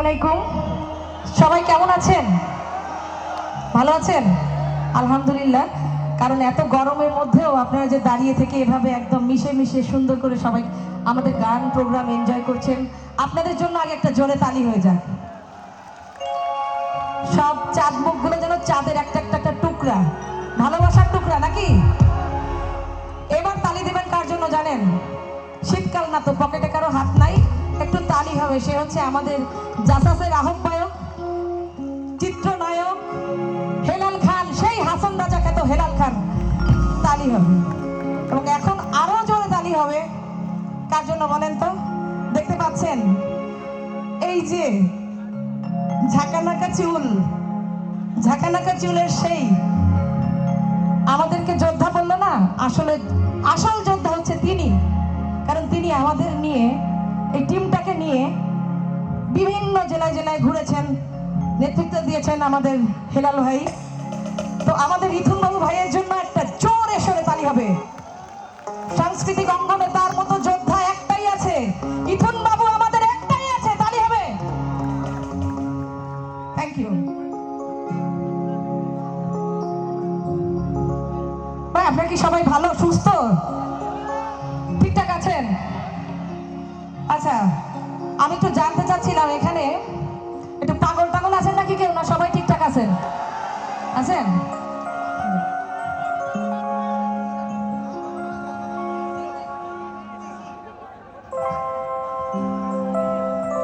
আলাইকুম, সবাই কেমন আছেন? ভালো আছেন? আলহামদুলিল্লাহ। কারণ এত গরমের মধ্যেও আপনারা যে দাঁড়িয়ে থেকে এভাবে একদম মিশে মিশে সুন্দর করে সবাই আমাদের গান প্রোগ্রাম এনজয় করছেন, আপনাদের জন্য আগে একটা জোরে তালি হয়ে যাক। সব চাঁদ মুখগুলো যেন চাঁদের একটা একটা একটা টুকরা, ভালোবাসার টুকরা নাকি? এবার তালি দেবেন কার জন্য জানেন? শীতকাল না তো, পকেটে কারো হাত নাই, একটু তালি হবে। সে হচ্ছে আমাদের জাসাসের আহ্বায়ক, চিত্রনায়ক হেলাল খান, সেই হাসান রাজা খ্যাত হেলাল খান। তালি হবে এবং এখন আরো জোরে তালি হবে। কার জন্য বলেন তো? দেখতে পাচ্ছেন এই যে ঝাঁকানাকা চুল, ঝাঁকানাকা চুলের সেই আমাদেরকে যোদ্ধা বললো না, আসলে আসল যোদ্ধা হচ্ছে তিনি। কারণ তিনি আমাদের নিয়ে, এই টিমটাকে নিয়ে বিভিন্ন জেলায় জেলায় ঘুরেছেন, নেতৃত্ব দিয়েছেন আমাদের হেলাল ভাই। তো আমাদের ইথুন বাবু ভাইয়ের জন্য একটা জোরে সরে তালি হবে। সাংস্কৃতিক অঙ্গনে তার মতো যোদ্ধা একটাই আছে, ইথুন বাবু আমাদের একটাই আছে, তালি হবে। থ্যাংক ইউ ভাই। আপনারা কি সবাই ভালো, সুস্থ, ঠিকঠাক আছেন? আচ্ছা, আমি একটু জানতে চাচ্ছিলাম এখানে একটু পাগল টাগল আছেন নাকি কেউ, না সবাই ঠিকঠাক আছেন? আছেন?